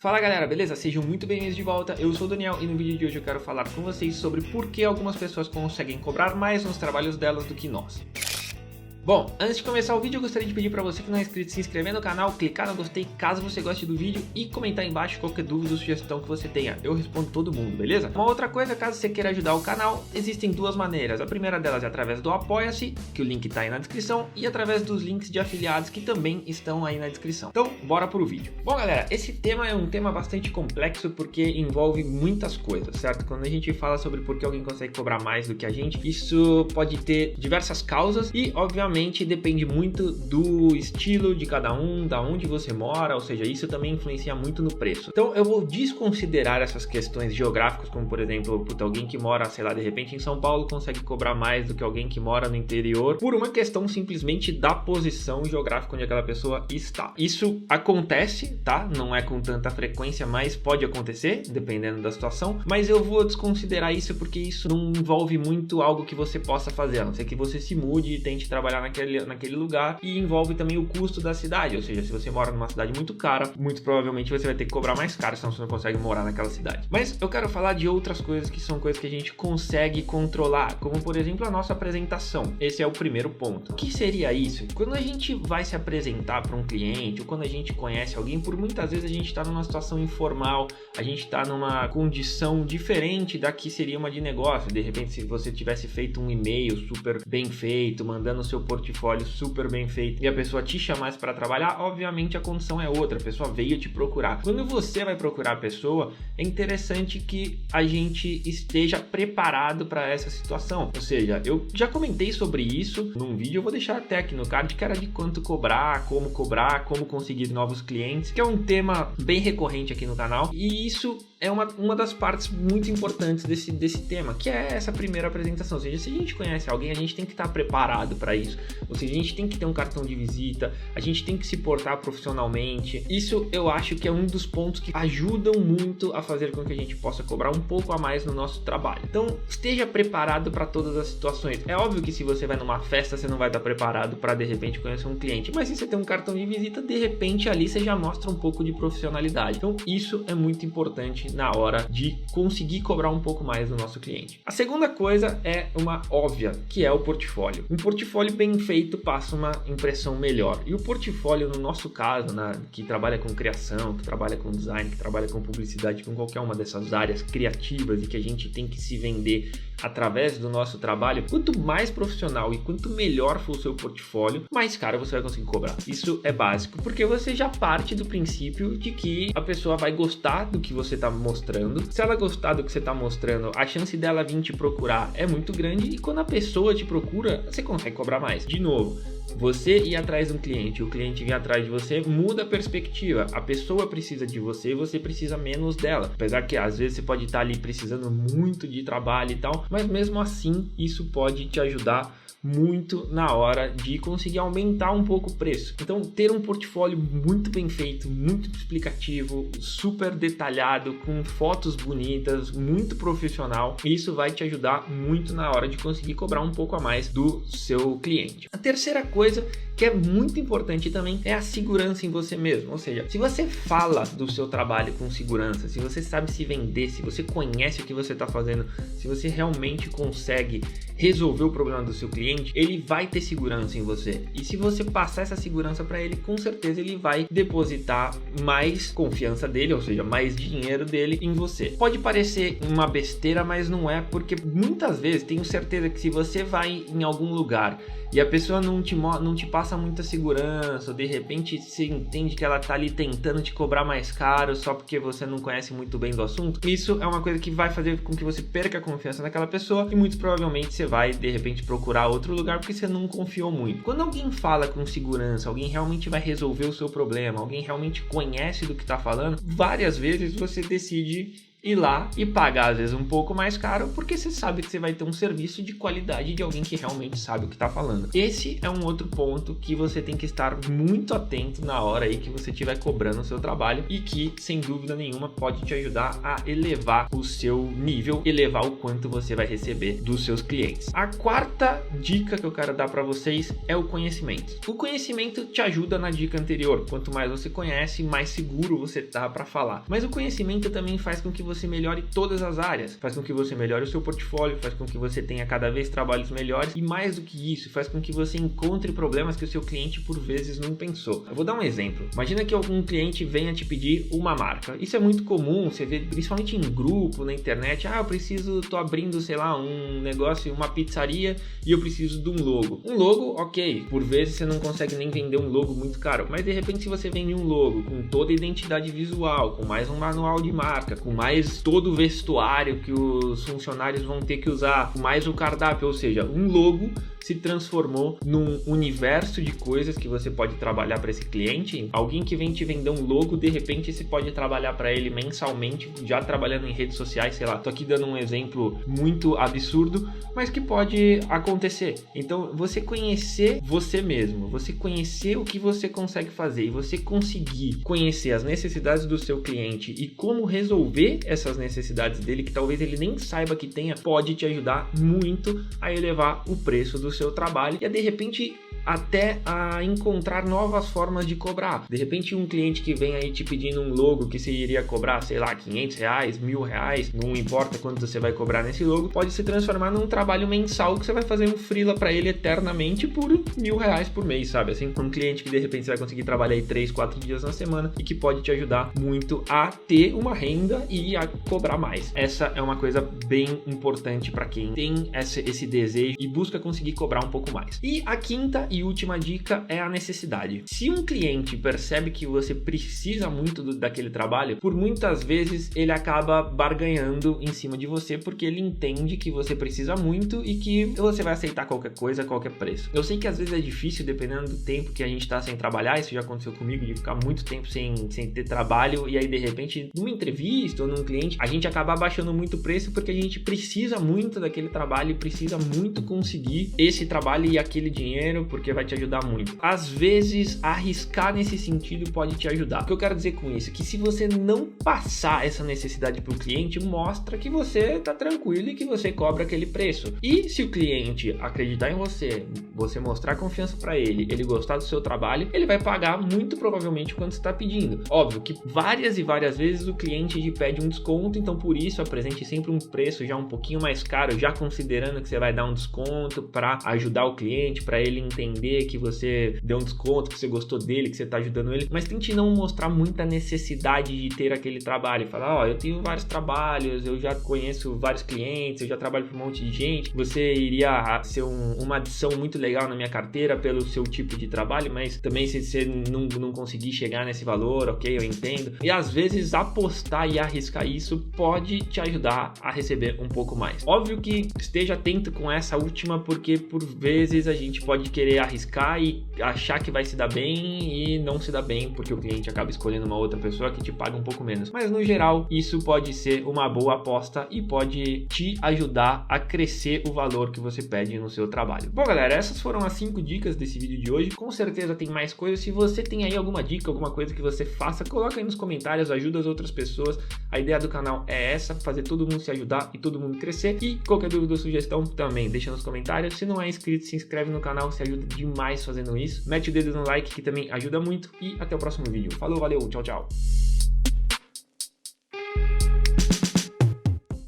Fala galera, beleza? Sejam muito bem-vindos de volta, eu sou o Daniel e no vídeo de hoje eu quero falar com vocês sobre por que algumas pessoas conseguem cobrar mais nos trabalhos delas do que nós. Bom, antes de começar o vídeo eu gostaria de pedir para você que não é inscrito se inscrever no canal, clicar no gostei caso você goste do vídeo e comentar aí embaixo qualquer dúvida ou sugestão que você tenha, eu respondo todo mundo, beleza? Uma outra coisa, caso você queira ajudar o canal, existem duas maneiras, a primeira delas é através do Apoia-se, que o link tá aí na descrição, e através dos links de afiliados que também estão aí na descrição. Então, bora pro vídeo. Bom galera, esse tema é um tema bastante complexo porque envolve muitas coisas, certo? Quando a gente fala sobre por que alguém consegue cobrar mais do que a gente, isso pode ter diversas causas e, obviamente, depende muito do estilo de cada um, da onde você mora, ou seja, isso também influencia muito no preço. Então eu vou desconsiderar essas questões geográficas, como por exemplo, alguém que mora, sei lá, de repente em São Paulo consegue cobrar mais do que alguém que mora no interior, por uma questão simplesmente da posição geográfica onde aquela pessoa está. Isso acontece, tá? Não é com tanta frequência, mas pode acontecer, dependendo da situação, mas eu vou desconsiderar isso porque isso não envolve muito algo que você possa fazer, a não ser que você se mude e tente trabalhar naquele lugar, e envolve também o custo da cidade, ou seja, se você mora numa cidade muito cara, muito provavelmente você vai ter que cobrar mais caro, senão você não consegue morar naquela cidade. Mas eu quero falar de outras coisas que são coisas que a gente consegue controlar, como por exemplo a nossa apresentação. Esse é o primeiro ponto. O que seria isso? Quando a gente vai se apresentar para um cliente, ou quando a gente conhece alguém, por muitas vezes a gente está numa situação informal, a gente está numa condição diferente da que seria uma de negócio. De repente, se você tivesse feito um e-mail super bem feito, mandando o seu portfólio super bem feito e a pessoa te chamasse para trabalhar, obviamente a condição é outra, a pessoa veio te procurar. Quando você vai procurar a pessoa, é interessante que a gente esteja preparado para essa situação. Ou seja, eu já comentei sobre isso num vídeo, eu vou deixar até aqui no card, que era de quanto cobrar, como conseguir novos clientes, que é um tema bem recorrente aqui no canal, e isso é uma das partes muito importantes desse tema, que é essa primeira apresentação. Ou seja, se a gente conhece alguém, a gente tem que estar preparado para isso. Ou seja, a gente tem que ter um cartão de visita, a gente tem que se portar profissionalmente. Isso eu acho que é um dos pontos que ajudam muito a fazer com que a gente possa cobrar um pouco a mais no nosso trabalho. Então, esteja preparado para todas as situações. É óbvio que se você vai numa festa, você não vai estar preparado para de repente conhecer um cliente, mas se você tem um cartão de visita, de repente ali você já mostra um pouco de profissionalidade. Então, isso é muito importante na hora de conseguir cobrar um pouco mais do nosso cliente. A segunda coisa é uma óbvia, que é o portfólio. Um portfólio bem feito passa uma impressão melhor. E o portfólio, no nosso caso, que trabalha com criação, que trabalha com design, que trabalha com publicidade, com qualquer uma dessas áreas criativas e que a gente tem que se vender através do nosso trabalho, quanto mais profissional e quanto melhor for o seu portfólio, mais caro você vai conseguir cobrar. Isso é básico, porque você já parte do princípio de que a pessoa vai gostar do que você está mostrando. Se ela gostar do que você está mostrando, a chance dela vir te procurar é muito grande, e quando a pessoa te procura, você consegue cobrar mais. De novo, você ir atrás de um cliente, o cliente vir atrás de você, muda a perspectiva. A pessoa precisa de você e você precisa menos dela. Apesar que às vezes você pode estar ali precisando muito de trabalho e tal, mas mesmo assim isso pode te ajudar muito na hora de conseguir aumentar um pouco o preço. Então, ter um portfólio muito bem feito, muito explicativo, super detalhado, com fotos bonitas, muito profissional, isso vai te ajudar muito na hora de conseguir cobrar um pouco a mais do seu cliente. A terceira coisa que é muito importante também é a segurança em você mesmo. Ou seja, se você fala do seu trabalho com segurança, se você sabe se vender, se você conhece o que você está fazendo, se você realmente consegue resolver o problema do seu cliente, ele vai ter segurança em você. E se você passar essa segurança para ele, com certeza ele vai depositar mais confiança dele, ou seja, mais dinheiro dele em você. Pode parecer uma besteira, mas não é, porque muitas vezes tenho certeza que se você vai em algum lugar e a pessoa não te passa muita segurança, ou de repente você entende que ela tá ali tentando te cobrar mais caro só porque você não conhece muito bem do assunto, isso é uma coisa que vai fazer com que você perca a confiança naquela pessoa e muito provavelmente você vai de repente procurar outro lugar porque você não confiou muito. Quando alguém fala com segurança, alguém realmente vai resolver o seu problema, alguém realmente conhece do que tá falando, várias vezes você decide ir lá e pagar às vezes um pouco mais caro, porque você sabe que você vai ter um serviço de qualidade de alguém que realmente sabe o que está falando. Esse é um outro ponto que você tem que estar muito atento na hora aí que você estiver cobrando o seu trabalho e que, sem dúvida nenhuma, pode te ajudar a elevar o seu nível, elevar o quanto você vai receber dos seus clientes. A quarta dica que eu quero dar para vocês é o conhecimento. O conhecimento te ajuda na dica anterior. Quanto mais você conhece, mais seguro você tá para falar. Mas o conhecimento também faz com que você melhore todas as áreas. Faz com que você melhore o seu portfólio, faz com que você tenha cada vez trabalhos melhores e, mais do que isso, faz com que você encontre problemas que o seu cliente por vezes não pensou. Eu vou dar um exemplo. Imagina que algum cliente venha te pedir uma marca. Isso é muito comum, você vê principalmente em grupo, na internet. Tô abrindo, sei lá, um negócio, uma pizzaria e eu preciso de um logo. Um logo, ok, por vezes você não consegue nem vender um logo muito caro, mas de repente se você vende um logo com toda a identidade visual, com mais um manual de marca, com mais todo o vestuário que os funcionários vão ter que usar, com mais o cardápio, ou seja, um logo se transformou num universo de coisas que você pode trabalhar para esse cliente. Alguém que vem te vender um logo, de repente você pode trabalhar para ele mensalmente, já trabalhando em redes sociais, sei lá. Tô aqui dando um exemplo muito absurdo, mas que pode acontecer. Então, você conhecer você mesmo, você conhecer o que você consegue fazer e você conseguir conhecer as necessidades do seu cliente e como resolver essas necessidades dele, que talvez ele nem saiba que tenha, pode te ajudar muito a elevar o preço do seu trabalho e a, de repente, até a encontrar novas formas de cobrar. De repente, um cliente que vem aí te pedindo um logo que você iria cobrar, sei lá, R$500, R$1.000, não importa quanto você vai cobrar nesse logo, pode se transformar num trabalho mensal que você vai fazer um freela para ele eternamente por R$1.000 por mês, sabe? Assim, um cliente que de repente você vai conseguir trabalhar aí 3, 4 dias na semana e que pode te ajudar muito a ter uma renda e a cobrar mais. Essa é uma coisa bem importante para quem tem esse desejo e busca conseguir cobrar um pouco mais. E a quinta e última dica é a necessidade. Se um cliente percebe que você precisa muito daquele trabalho, por muitas vezes ele acaba barganhando em cima de você porque ele entende que você precisa muito e que você vai aceitar qualquer coisa, qualquer preço. Eu sei que às vezes é difícil dependendo do tempo que a gente tá sem trabalhar, isso já aconteceu comigo, de ficar muito tempo sem ter trabalho e aí de repente numa entrevista ou num cliente a gente acaba abaixando muito o preço porque a gente precisa muito daquele trabalho e precisa muito conseguir esse trabalho e aquele dinheiro porque vai te ajudar muito. Às vezes arriscar nesse sentido pode te ajudar. O que eu quero dizer com isso é que se você não passar essa necessidade para o cliente, mostra que você tá tranquilo e que você cobra aquele preço. E se o cliente acreditar em você, você mostrar confiança para ele gostar do seu trabalho, ele vai pagar muito provavelmente quanto você está pedindo. Óbvio que várias e várias vezes o cliente te pede um desconto, então por isso apresente sempre um preço já um pouquinho mais caro, já considerando que você vai dar um desconto para ajudar o cliente, para ele entender que você deu um desconto, que você gostou dele, que você está ajudando ele, mas tente não mostrar muita necessidade de ter aquele trabalho. Falar, eu tenho vários trabalhos, eu já conheço vários clientes, eu já trabalho para um monte de gente, você iria ser uma adição muito legal na minha carteira pelo seu tipo de trabalho, mas também se você não conseguir chegar nesse valor, ok, eu entendo. E às vezes apostar e arriscar isso pode te ajudar a receber um pouco mais. Óbvio que esteja atento com essa última, porque por vezes a gente pode querer arriscar e achar que vai se dar bem e não se dá bem, porque o cliente acaba escolhendo uma outra pessoa que te paga um pouco menos. Mas no geral, isso pode ser uma boa aposta e pode te ajudar a crescer o valor que você pede no seu trabalho. Bom, galera, essas foram as 5 dicas desse vídeo de hoje. Com certeza tem mais coisas. Se você tem aí alguma dica, alguma coisa que você faça, coloca aí nos comentários, ajuda as outras pessoas. A ideia do canal é essa, fazer todo mundo se ajudar e todo mundo crescer. E qualquer dúvida ou sugestão também deixa nos comentários. Se não é inscrito, se inscreve no canal, se ajuda demais fazendo isso. Mete o dedo no like que também ajuda muito e até o próximo vídeo. Falou, valeu, tchau, tchau.